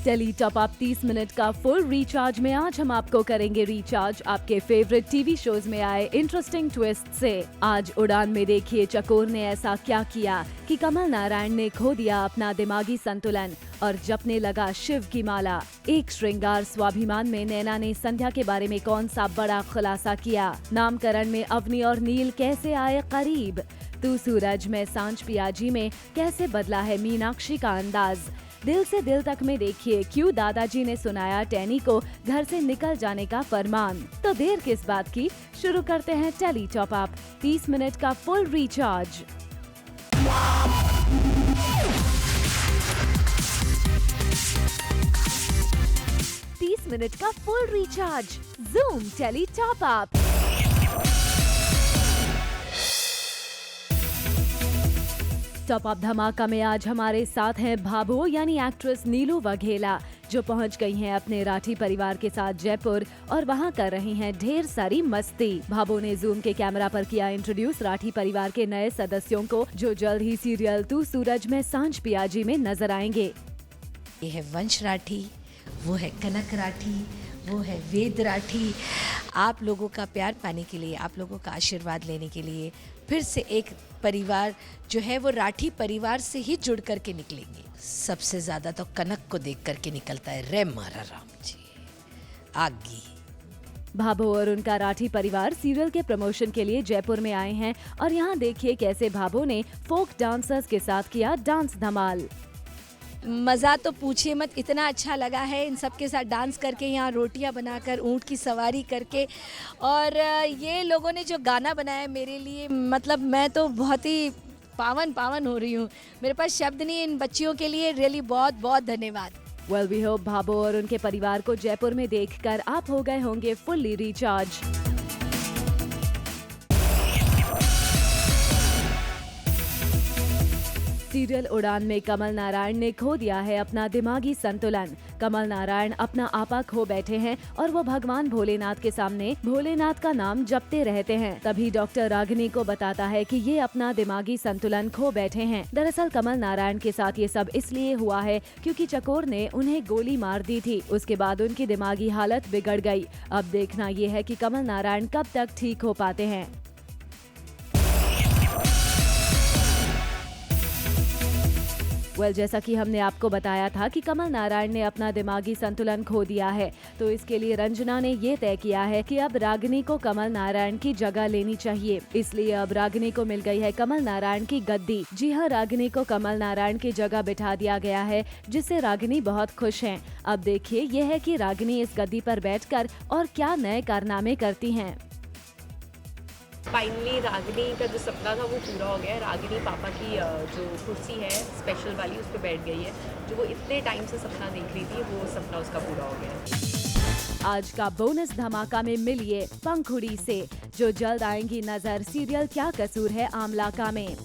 Tele top up 30 minute का full recharge में आज हम आपको करेंगे रिचार्ज आपके फेवरेट टीवी शोज में आए इंटरेस्टिंग ट्विस्ट से। आज उड़ान में देखिए चकोर ने ऐसा क्या किया कि कमल नारायण ने खो दिया अपना दिमागी संतुलन और जपने लगा शिव की माला। एक श्रृंगार स्वाभिमान में नैना ने संध्या के बारे में कौन सा बड़ा खुलासा किया। नामकरण में अवनी और नील कैसे आए करीब। तू सूरज में सांझ पियाजी में कैसे बदला है मीनाक्षी का अंदाज। दिल से दिल तक में देखिए क्यों दादाजी ने सुनाया टैनी को घर से निकल जाने का फरमान। तो देर किस बात की, शुरू करते हैं टेली टॉप अप 30 मिनट का फुल रिचार्ज। मिनट का full recharge zoom tele top up. Top up धमाका में आज हमारे साथ हैं भाभो यानी एक्ट्रेस नीलू वघेला, जो पहुंच गई हैं अपने राठी परिवार के साथ जयपुर और वहां कर रही हैं ढेर सारी मस्ती। भाभो ने जूम के कैमरा पर किया इंट्रोड्यूस राठी परिवार के नए सदस्यों को, जो जल्द ही सीरियल तू सूरज में सांझ पियाजी में नजर आएंगे। ये है वंश राठी, वो है कनक राठी, वो है वेद राठी। आप लोगों का प्यार पाने के लिए, आप लोगों का आशीर्वाद लेने के लिए फिर से एक परिवार जो है वो राठी परिवार से ही जुड़ करके निकलेंगे। सबसे ज़्यादा तो कनक को देख करके निकलता है रे मारा राम जी आगी। भाभो और उनका राठी परिवार सीरियल के प्रमोशन के लिए जयपुर में आए हैं और यहाँ देखिए कैसे भाभो ने फोक डांसर्स के साथ किया डांस धमाल। मज़ा तो पूछिए मत, इतना अच्छा लगा है इन सब के साथ डांस करके, यहाँ रोटियां बनाकर, ऊँट की सवारी करके। और ये लोगों ने जो गाना बनाया मेरे लिए, मतलब मैं तो बहुत ही पावन हो रही हूँ। मेरे पास शब्द नहीं है इन बच्चियों के लिए। रियली बहुत बहुत धन्यवाद। वेल वी होप भाभो और उनके परिवार को जयपुर में देखकर आप हो गए होंगे फुल्ली रिचार्ज। सीरियल उड़ान में कमल नारायण ने खो दिया है अपना दिमागी संतुलन। कमल नारायण अपना आपा खो बैठे हैं और वो भगवान भोलेनाथ के सामने भोलेनाथ का नाम जपते रहते हैं। तभी डॉक्टर रागिनी को बताता है कि ये अपना दिमागी संतुलन खो बैठे हैं। दरअसल कमल नारायण के साथ ये सब इसलिए हुआ है क्योंकि चकोर ने उन्हें गोली मार दी थी। उसके बाद उनकी दिमागी हालत बिगड़ गई। अब देखना ये है कि कमल नारायण कब तक ठीक हो पाते हैं। जैसा कि हमने आपको बताया था कि कमल नारायण ने अपना दिमागी संतुलन खो दिया है, तो इसके लिए रंजना ने ये तय किया है कि अब रागिनी को कमल नारायण की जगह लेनी चाहिए। इसलिए अब रागिनी को मिल गई है कमल नारायण की गद्दी। जी हाँ, रागिनी को कमल नारायण की जगह बिठा दिया गया है, जिससे रागिनी बहुत खुश हैं। अब देखिए ये है कि रागिनी इस गद्दी पर बैठकर और क्या नए कारनामे करती हैं। फाइनली रागिनी का जो सपना था वो पूरा हो गया है। रागिनी पापा की जो कुर्सी है स्पेशल वाली, उस पर बैठ गई है। जो वो इतने टाइम से सपना देख रही थी, वो सपना उसका पूरा हो गया है। आज का बोनस धमाका में मिलिए पंखुड़ी से, जो जल्द आएंगी नजर सीरियल क्या कसूर है आमला का में।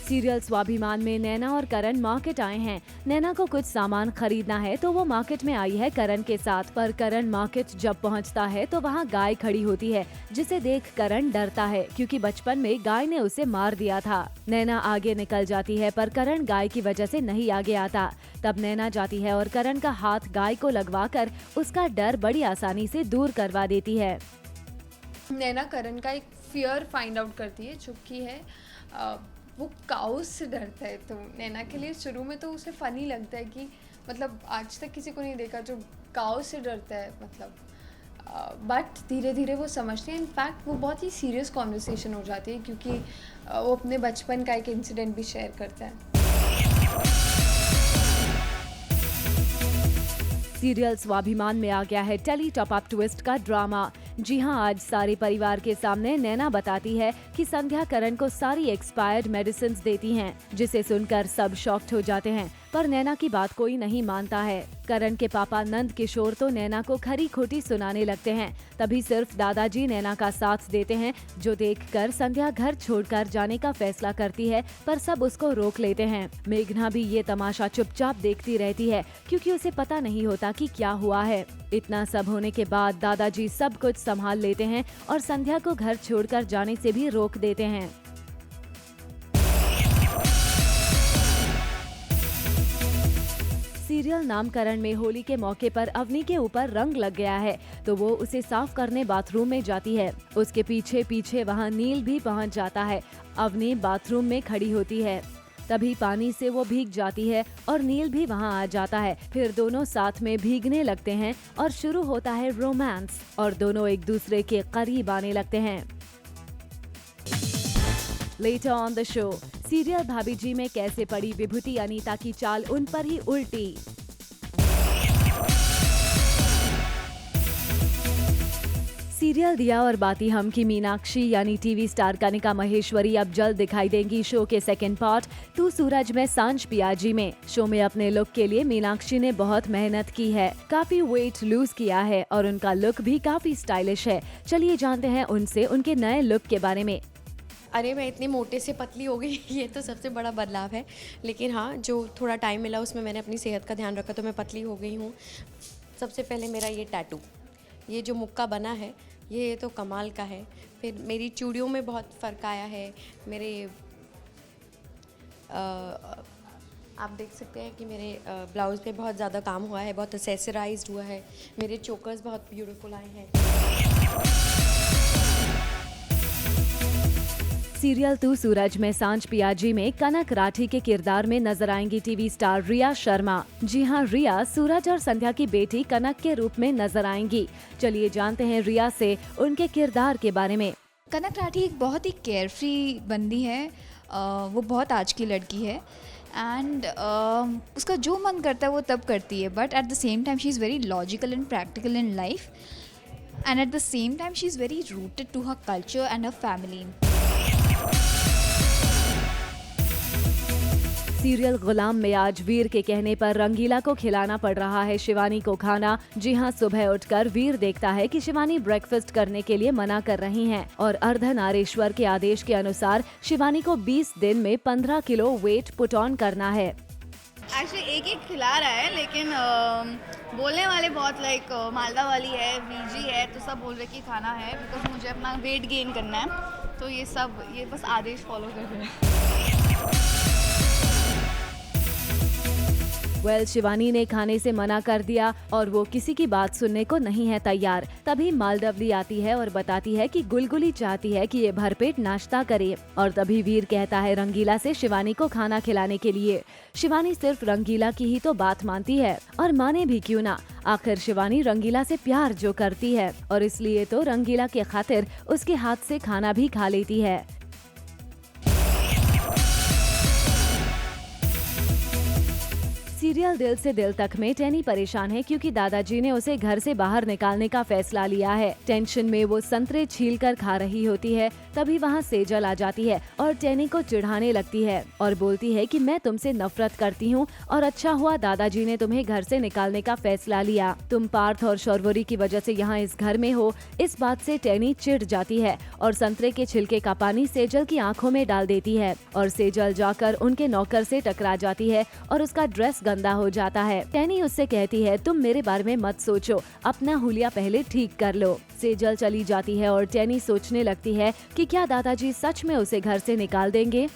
सीरियल स्वाभिमान में नैना और करण मार्केट आए हैं। नैना को कुछ सामान खरीदना है तो वो मार्केट में आई है करण के साथ, पर करण मार्केट जब पहुंचता है तो वहां गाय खड़ी होती है, जिसे देख करण डरता है क्योंकि बचपन में गाय ने उसे मार दिया था। नैना आगे निकल जाती है पर करण गाय की वजह से नहीं आगे आता। तब नैना जाती है और करण का हाथ गाय को लगवाकर उसका डर बड़ी आसानी से दूर करवा देती है। नैना करण का एक फियर फाइंड आउट करती है, जो कि है वो काउस से डरता है। तो नैना के लिए शुरू में तो उसे फ़नी लगता है कि मतलब आज तक किसी को नहीं देखा जो काउस से डरता है, मतलब बट धीरे धीरे वो समझती है। इनफैक्ट वो बहुत ही सीरियस कॉन्वर्सेशन हो जाती है, क्योंकि वो अपने बचपन का एक इंसिडेंट भी शेयर करता है। सीरियल स्वाभिमान में आ गया है टेली टॉप अप ट्विस्ट का ड्रामा। जी हाँ, आज सारे परिवार के सामने नैना बताती है कि संध्या करण को सारी एक्सपायर्ड मेडिसिन देती हैं, जिसे सुनकर सब शॉक्ड हो जाते हैं। पर नैना की बात कोई नहीं मानता है। करण के पापा नंद किशोर तो नैना को खरी खोटी सुनाने लगते हैं। तभी सिर्फ दादाजी नैना का साथ देते हैं, जो देखकर संध्या घर छोड़कर जाने का फैसला करती है, पर सब उसको रोक लेते हैं। मेघना भी ये तमाशा चुपचाप देखती रहती है, क्योंकि उसे पता नहीं होता कि क्या हुआ है। इतना सब होने के बाद दादाजी सब कुछ संभाल लेते हैं और संध्या को घर छोड़कर जाने से भी रोक देते हैं। सीरियल नामकरण में होली के मौके पर अवनी के ऊपर रंग लग गया है तो वो उसे साफ करने बाथरूम में जाती है। उसके पीछे पीछे वहाँ नील भी पहुँच जाता है। अवनी बाथरूम में खड़ी होती है, तभी पानी से वो भीग जाती है और नील भी वहाँ आ जाता है। फिर दोनों साथ में भीगने लगते हैं और शुरू होता है रोमांस और दोनों एक दूसरे के करीब आने लगते हैं। Later on the show, serial भाभी जी में कैसे पड़ी विभूति अनीता की चाल उन पर ही उल्टी। सीरियल दिया और बाती हम की मीनाक्षी यानी टीवी स्टार कनिका महेश्वरी अब जल्द दिखाई देंगी शो के सेकंड पार्ट तू सूरज में सांझ पियाजी में। शो में अपने लुक के लिए मीनाक्षी ने बहुत मेहनत की है, काफी वेट लूज किया है और उनका लुक भी काफी स्टाइलिश है। चलिए जानते हैं उनसे उनके नए लुक के बारे में। अरे मैं इतने मोटे से पतली हो गई ये तो सबसे बड़ा बदलाव है, लेकिन हाँ जो थोड़ा टाइम मिला उसमें मैंने अपनी सेहत का ध्यान रखा तो मैं पतली हो गई हूँ। सबसे पहले मेरा ये टैटू, ये जो मुक्का बना है ये तो कमाल का है। फिर मेरी चूड़ियों में बहुत फ़र्क आया है। मेरे आप देख सकते हैं कि मेरे ब्लाउज़ पे बहुत ज़्यादा काम हुआ है, बहुत एसेसराइज्ड हुआ है। मेरे चोकर्स बहुत ब्यूटीफुल आए हैं। सीरियल तू सूरज में सांझ पियाजी में कनक राठी के किरदार में नजर आएंगी टीवी स्टार रिया शर्मा। जी हां, रिया सूरज और संध्या की बेटी कनक के रूप में नजर आएंगी। चलिए जानते हैं रिया से उनके किरदार के बारे में। कनक राठी एक बहुत ही केयरफ्री बंदी है, वो बहुत आज की लड़की है एंड उसका जो मन करता है वो तब करती है, but at the same time she is very logical and practical in life and at the same time she is very rooted to her culture and her family. Serial Ghulam में आज वीर के कहने पर रंगीला को खिलाना पड़ रहा है शिवानी को खाना। जी हां, सुबह उठकर वीर देखता है कि शिवानी ब्रेकफास्ट करने के लिए मना कर रही हैं और अर्धनारीश्वर के आदेश के अनुसार शिवानी को 20 दिन में 15 किलो वेट पुट ऑन करना है। एक्चुअली एक खिला रहा है, लेकिन बोलने वाले बहुत लाइक मालदा वाली है, बीजी है, तो सब बोल रहे कि खाना है बिकॉज मुझे अपना वेट गेन करना है। तो ये बस आदेश फॉलो कर रहे हैं। शिवानी ने खाने से मना कर दिया और वो किसी की बात सुनने को नहीं है तैयार। तभी मालदवली आती है और बताती है कि गुलगुली चाहती है कि ये भरपेट नाश्ता करे और तभी वीर कहता है रंगीला से शिवानी को खाना खिलाने के लिए। शिवानी सिर्फ रंगीला की ही तो बात मानती है और माने भी क्यों ना, आखिर शिवानी रंगीला से प्यार जो करती है और इसलिए तो रंगीला के खातिर उसके हाथ से खाना भी खा लेती है। सीरियल दिल से दिल तक में टैनी परेशान है क्योंकि दादाजी ने उसे घर से बाहर निकालने का फैसला लिया है। टेंशन में वो संतरे छीलकर खा रही होती है, तभी वहाँ सेजल आ जाती है और टैनी को चिढ़ाने लगती है और बोलती है कि मैं तुमसे नफरत करती हूँ और अच्छा हुआ दादाजी ने तुम्हें घर से निकालने का फैसला लिया। तुम पार्थ और शौरवरी की वजह से यहाँ इस घर में हो। इस बात से टैनी चिढ़ जाती है और संतरे के छिलके का पानी सेजल की आंखों में डाल देती है और सेजल जाकर उनके नौकर से टकरा जाती है और उसका ड्रेस गंदा हो जाता है। टैनी उससे कहती है तुम मेरे बारे में मत सोचो, अपना हुलिया पहले ठीक कर लो। सेजल चली जाती है और टैनी सोचने लगती है कि क्या दादाजी सच में उसे घर से निकाल देंगे।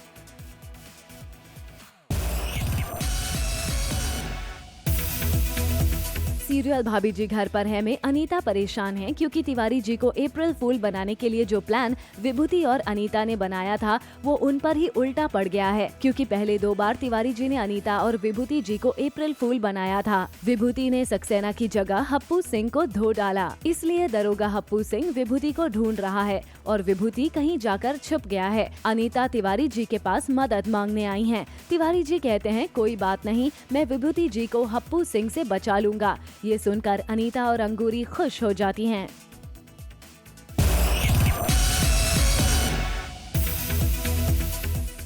सीरियल भाभी जी घर पर है में अनीता परेशान है क्योंकि तिवारी जी को अप्रैल फूल बनाने के लिए जो प्लान विभूति और अनीता ने बनाया था वो उन पर ही उल्टा पड़ गया है, क्योंकि पहले 2 बार तिवारी जी ने अनीता और विभूति जी को अप्रैल फूल बनाया था। विभूति ने सक्सेना की जगह हप्पू सिंह को धो डाला, इसलिए दरोगा हप्पू सिंह विभूति को ढूंढ रहा है और विभूति कहीं जाकर छुप गया है। अनीता तिवारी जी के पास मदद मांगने आई है। तिवारी जी कहते हैं कोई बात नहीं, मैं विभूति जी को हप्पू सिंह से बचा लूंगा। ये सुनकर अनीता और अंगूरी खुश हो जाती हैं।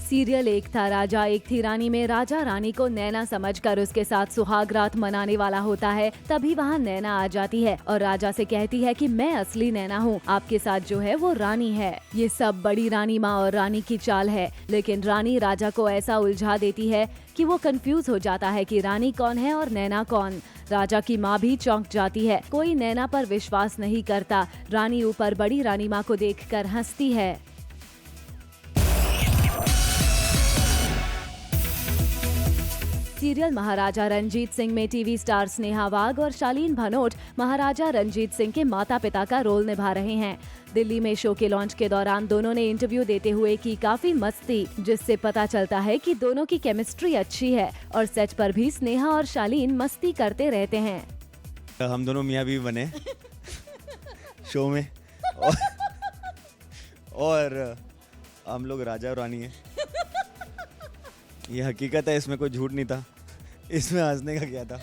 सीरियल एक था राजा एक थी रानी में राजा रानी को नैना समझकर उसके साथ सुहाग रात मनाने वाला होता है। तभी वहाँ नैना आ जाती है और राजा से कहती है कि मैं असली नैना हूँ, आपके साथ जो है वो रानी है। ये सब बड़ी रानी माँ और रानी की चाल है, लेकिन रानी राजा को ऐसा उलझा देती है कि वो कंफ्यूज हो जाता है कि रानी कौन है और नैना कौन। राजा की माँ भी चौंक जाती है, कोई नैना पर विश्वास नहीं करता। रानी ऊपर बड़ी रानी माँ को देखकर हंसती है। सीरियल महाराजा रंजीत सिंह में टीवी स्टार स्नेहा वाघ और शालीन भनोट महाराजा रंजीत सिंह के माता पिता का रोल निभा रहे हैं। दिल्ली में शो के लॉन्च के दौरान दोनों ने इंटरव्यू देते हुए की काफी मस्ती, जिससे पता चलता है कि दोनों की केमिस्ट्री अच्छी है और सेट पर भी स्नेहा और शालीन मस्ती करते रहते हैं। हम दोनों मियाँ बीवी बने शो में और हम लोग राजा और रानी हैं। ये हकीकत है, इसमें कोई झूठ नहीं था, इसमें हंसने का क्या था।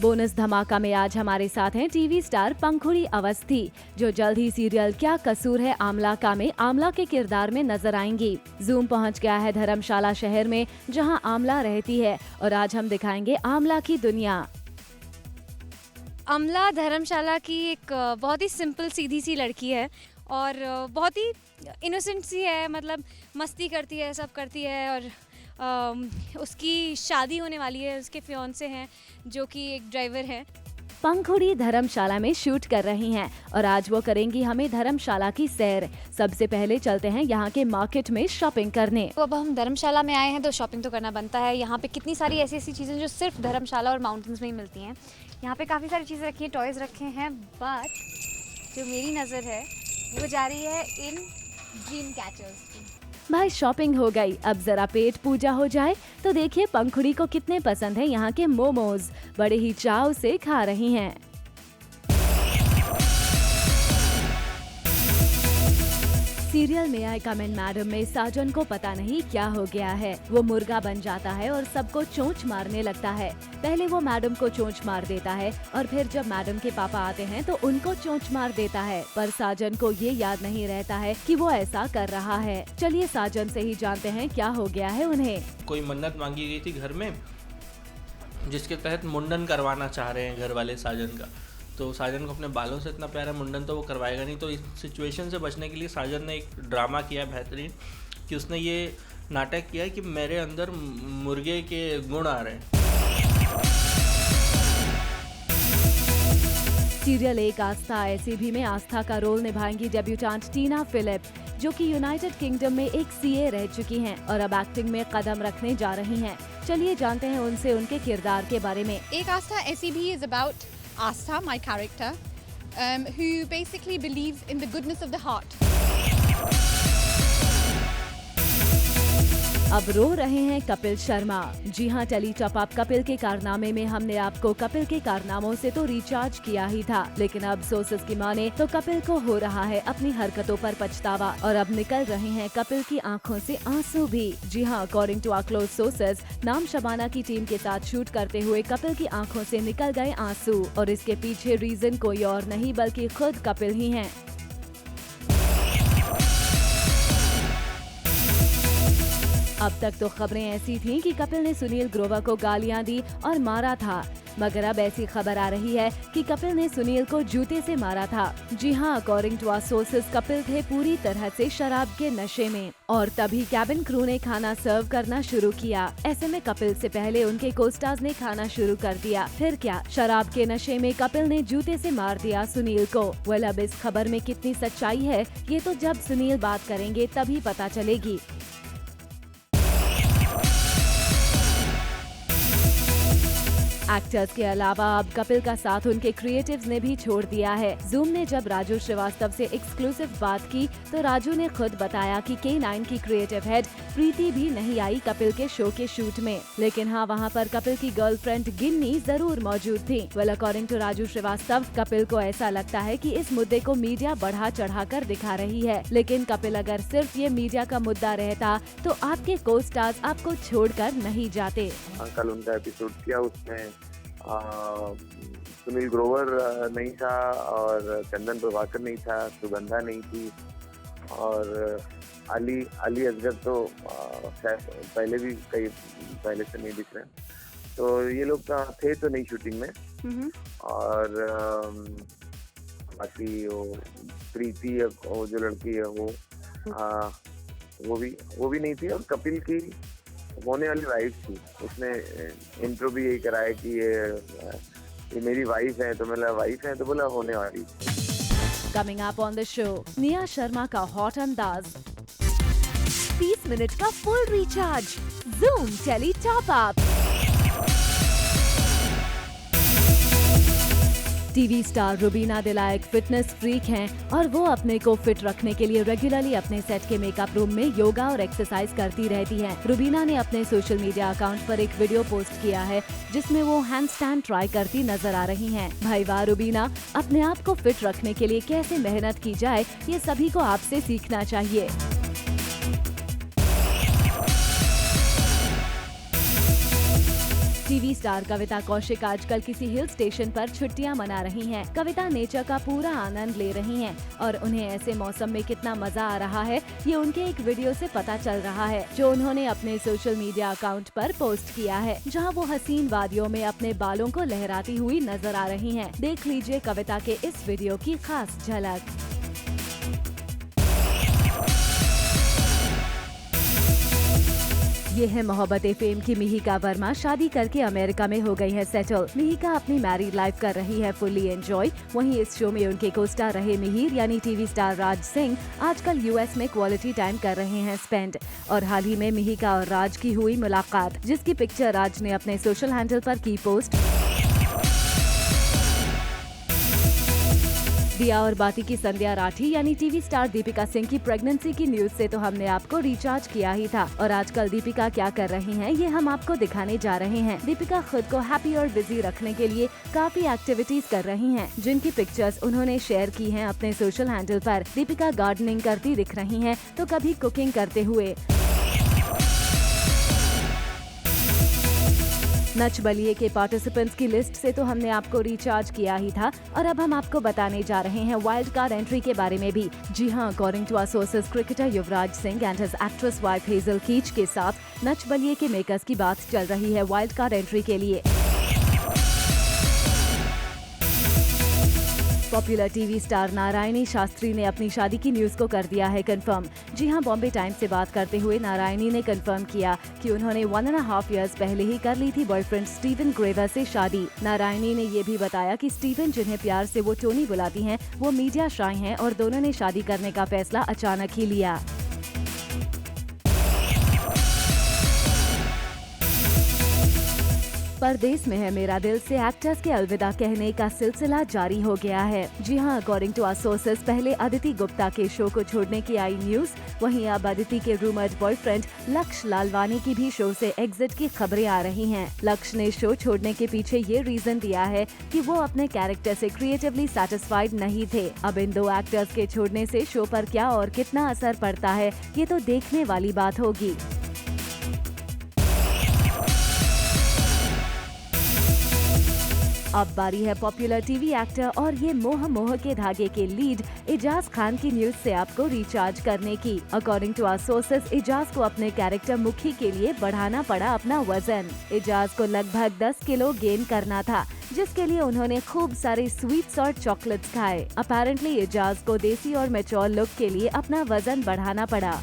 बोनस धमाका में आज हमारे साथ हैं टीवी स्टार पंखुड़ी अवस्थी, जो जल्द ही सीरियल क्या कसूर है आमला का में आमला के किरदार में नजर आएंगी। जूम पहुंच गया है धर्मशाला शहर में, जहां आमला रहती है, और आज हम दिखाएंगे आमला की दुनिया। अमला धर्मशाला की एक बहुत ही सिंपल सीधी सी लड़की है और बहुत ही इनोसेंट सी है, मतलब मस्ती करती है, सब करती है। और उसकी शादी होने वाली है, उसके फियांसे हैं जो कि एक ड्राइवर है। पंखुड़ी धर्मशाला में शूट कर रही हैं और आज वो करेंगी हमें धर्मशाला की सैर। सबसे पहले चलते हैं यहाँ के मार्केट में शॉपिंग करने। तो अब हम धर्मशाला में आए हैं तो शॉपिंग तो करना बनता है। यहाँ पे कितनी सारी ऐसी ऐसी चीज़ें जो सिर्फ धर्मशाला और माउंटेन्स में ही मिलती हैं। यहाँ पे काफ़ी सारी चीज़ें रखी हैं, टॉयज़ रखे हैं, बट जो मेरी नज़र है वो जा रही है इन ड्रीम कैचर्स की। भाई शॉपिंग हो गई, अब जरा पेट पूजा हो जाए। तो देखिए पंखुड़ी को कितने पसंद है यहाँ के मोमोज, बड़े ही चाव से खा रही हैं। सीरियल में आई कम इन मैडम में साजन को पता नहीं क्या हो गया है। वो मुर्गा बन जाता है और सबको चोंच मारने लगता है। पहले वो मैडम को चोंच मार देता है और फिर जब मैडम के पापा आते हैं तो उनको चोंच मार देता है, पर साजन को ये याद नहीं रहता है कि वो ऐसा कर रहा है। चलिए साजन से ही जानते हैं क्या हो गया है उन्हें। कोई मन्नत मांगी गई थी घर में, जिसके तहत मुंडन करवाना चाह रहे हैं घर वाले साजन का। तो साजन को अपने बालों से इतना प्यारा मुंडन तो वो करवाएगा नहीं। तो इस सिचुएशन से बचने के लिए साजन ने एक ड्रामा किया बेहतरीन, कि उसने ये नाटक किया कि मेरे अंदर मुर्गे के गुण आ रहे हैं। सीरियल एक आस्था ऐसी भी में आस्था का रोल निभाएंगी डेब्यूटेंट टीना फिलिप, जो कि यूनाइटेड किंगडम में एक सीए रह चुकी हैं और अब एक्टिंग में कदम रखने जा रही हैं। चलिए जानते हैं उनसे उनके किरदार के बारे में। एक आस्था ऐसी भी is about Asta, my character, who basically believes in the goodness of the heart. अब रो रहे हैं कपिल शर्मा। जी हाँ, टेली टॉप अप कपिल के कारनामे में हमने आपको कपिल के कारनामों से तो रिचार्ज किया ही था, लेकिन अब सोर्सेज की माने तो कपिल को हो रहा है अपनी हरकतों पर पछतावा और अब निकल रहे हैं कपिल की आंखों से आंसू भी। जी हाँ, according to our close sources, नाम शबाना की टीम के साथ शूट करते हुए कपिल की आंखों से निकल गए आंसू और इसके पीछे रीजन कोई और नहीं बल्कि खुद कपिल ही हैं। अब तक तो खबरें ऐसी थीं कि कपिल ने सुनील ग्रोवर को गालियां दी और मारा था, मगर अब ऐसी खबर आ रही है कि कपिल ने सुनील को जूते से मारा था। जी हाँ, according to our sources, Kapil थे पूरी तरह से शराब के नशे में और तभी कैबिन क्रू ने खाना सर्व करना शुरू किया। ऐसे में कपिल से पहले उनके कोस्टार्स ने खाना शुरू कर दिया। फिर क्या, शराब के नशे में कपिल ने जूते से मार दिया सुनील को। वेल, अब इस खबर में कितनी सच्चाई है ये तो जब सुनील बात करेंगे तभी पता चलेगी। एक्टर्स के अलावा अब कपिल का साथ उनके क्रिएटिव्स ने भी छोड़ दिया है। जूम ने जब राजू श्रीवास्तव से एक्सक्लूसिव बात की तो राजू ने खुद बताया कि K9 की क्रिएटिव हेड प्रीति भी नहीं आई कपिल के शो के शूट में, लेकिन हाँ, वहाँ पर कपिल की गर्लफ्रेंड गिन्नी जरूर मौजूद थी। Well, according to Raju Srivastava, Kapil को ऐसा लगता है कि इस मुद्दे को मीडिया बढ़ा चढ़ा कर दिखा रही है, लेकिन कपिल अगर सिर्फ ये मीडिया का मुद्दा रहता तो आपके को स्टार्स आपको छोड़कर नहीं जाते। कल उनका एपिसोड किया, उसमें सुनील ग्रोवर नहीं था और चंदन प्रभाकर नहीं था, सुगंधा नहीं थी और अली असगर तो शायद पहले भी कई पहले से नहीं दिख रहे, तो ये लोग थे तो नहीं शूटिंग में। और बाकी वो प्रीति, वो जो लड़की है वो भी नहीं थी और कपिल की होने वाली वाइफ थी। उसने इंट्रो भी यही कराया कि ये मेरी वाइफ है, तो मतलब वाइफ है तो बोला होने वाली। Coming up on the show, Nia Sharma का हॉट अंदाज। 30 मिनट का full recharge. Zoom tele top up. TV star Rubina Dilaik fitness freak हैं और वो अपने को फिट रखने के लिए रेगुलरली अपने सेट के मेकअप रूम में योगा और एक्सरसाइज करती रहती हैं। रुबीना ने अपने सोशल मीडिया अकाउंट पर एक वीडियो पोस्ट किया है जिसमें वो हैंडस्टैंड ट्राई करती नजर आ रही हैं। भाई वाह रुबीना, अपने आप को फिट रखने के लिए कैसे मेहनत की जाए ये सभी को आपसे सीखना चाहिए। टीवी स्टार कविता कौशिक आजकल किसी हिल स्टेशन पर छुट्टियां मना रही हैं। कविता नेचर का पूरा आनंद ले रही हैं और उन्हें ऐसे मौसम में कितना मजा आ रहा है ये उनके एक वीडियो से पता चल रहा है जो उन्होंने अपने सोशल मीडिया अकाउंट पर पोस्ट किया है, जहां वो हसीन वादियों में अपने बालों को लहराती हुई नजर आ रही हैं। देख लीजिए कविता के इस वीडियो की खास झलक। ये है मोहब्बते फेम की मिहिका वर्मा। शादी करके अमेरिका में हो गई है सेटल। मिहिका अपनी मैरिड लाइफ कर रही है फुल्ली एंजॉय। वहीं इस शो में उनके को स्टार रहे मिहिर यानी टीवी स्टार राज सिंह आजकल यूएस में क्वालिटी टाइम कर रहे हैं स्पेंड। और हाल ही में मिहिका और राज की हुई मुलाकात, जिसकी पिक्चर राज ने अपने सोशल हैंडल पर की पोस्ट। दिया और बाती की संध्या राठी यानी टीवी स्टार दीपिका सिंह की प्रेगनेंसी की न्यूज से तो हमने आपको रिचार्ज किया ही था और आजकल दीपिका क्या कर रही हैं ये हम आपको दिखाने जा रहे हैं। दीपिका खुद को हैप्पी और बिजी रखने के लिए काफी एक्टिविटीज कर रही हैं, जिनकी पिक्चर्स उन्होंने शेयर की हैं अपने सोशल हैंडल पर। दीपिका गार्डनिंग करती दिख रही हैं तो कभी कुकिंग करते हुए। नच बलिए के पार्टिसिपेंट्स की लिस्ट से तो हमने आपको रिचार्ज किया ही था और अब हम आपको बताने जा रहे हैं वाइल्ड कार्ड एंट्री के बारे में भी। जी हां, according to our sources cricketer Yuvraj Singh and his actress wife Hazel Keech के साथ नच बलिए के मेकर्स की बात चल रही है वाइल्ड कार्ड एंट्री के लिए। Popular TV star Narayani Shastri ने अपनी शादी की न्यूज को कर दिया है कंफर्म। जी हां, बॉम्बे टाइम्स से बात करते हुए नारायणी ने कंफर्म किया कि उन्होंने 1.5 इयर्स पहले ही कर ली थी बॉयफ्रेंड स्टीवन ग्रेवर से शादी। नारायणी ने ये भी बताया कि स्टीवन, जिन्हें प्यार से वो टोनी बुलाती हैं, वो मीडिया शाय हैं और दोनों ने शादी करने का फैसला अचानक ही लिया। परदेश में है मेरा दिल से एक्टर्स के अलविदा कहने का सिलसिला जारी हो गया है। जी हां, अकॉर्डिंग टू आवर सोर्सेज पहले अदिति गुप्ता के शो को छोड़ने की आई न्यूज, वहीं अब अदिति के रूमर्ड बॉयफ्रेंड लक्ष्य लालवानी की भी शो से एग्जिट की खबरें आ रही हैं। लक्ष्य ने शो छोड़ने के पीछे ये रीजन दिया है कि वो अपने कैरेक्टर से क्रिएटिवली सेटिस्फाइड नहीं थे। अब इन दो एक्टर्स के छोड़ने से शो पर क्या और कितना असर पड़ता है ये तो देखने वाली बात होगी। अब बारी है पॉपुलर टीवी एक्टर और ये मोह के धागे के लीड एजाज खान की न्यूज से आपको रिचार्ज करने की। According to our sources Eijaz को अपने कैरेक्टर मुखी के लिए बढ़ाना पड़ा अपना वजन। एजाज को लगभग 10 किलो गेन करना था, जिसके लिए उन्होंने खूब सारे स्वीट्स और चॉकलेट्स खाए। अपेरेंटली एजाज को देसी और मैच्योर लुक के लिए अपना वजन बढ़ाना पड़ा।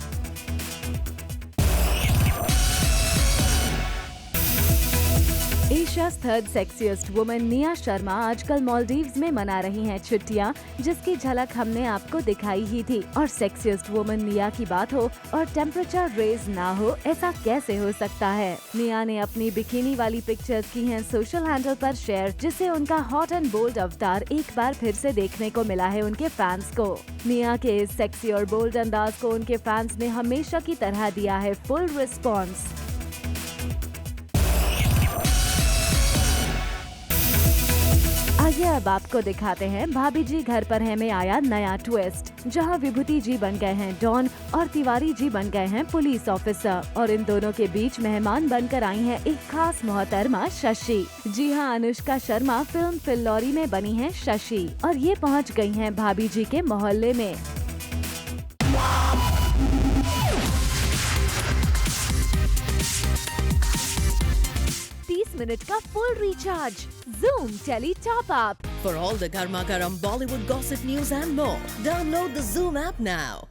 एशिया's third sexiest woman Nia Sharma आजकल मालदीव्स में मना रही हैं छुट्टियां, जिसकी झलक हमने आपको दिखाई ही थी। और सेक्सिएस्ट वुमन निया की बात हो और टेम्परेचर रेज ना हो, ऐसा कैसे हो सकता है। निया ने अपनी बिकिनी वाली पिक्चर्स की हैं सोशल हैंडल पर शेयर, जिससे उनका हॉट एंड बोल्ड अवतार एक बार फिर से देखने को मिला है उनके फैंस को। निया के इस सेक्सी और बोल्ड अंदाज को उनके फैंस ने हमेशा की तरह दिया है फुल रिस्पॉन्स। आइए अब आपको दिखाते हैं भाभी जी घर पर है में आया नया ट्विस्ट, जहां विभूति जी बन गए हैं डॉन और तिवारी जी बन गए हैं पुलिस ऑफिसर और इन दोनों के बीच मेहमान बनकर आई हैं एक खास मोहतरमा शशि। जी हां, अनुष्का शर्मा फिल्म फिल्लौरी में बनी हैं शशि और ये पहुंच गई हैं भाभी जी के मोहल्ले में। 30 मिनट का full recharge. Zoom tele top up. For all the Garma Garam Bollywood gossip news and more, download the Zoom app now.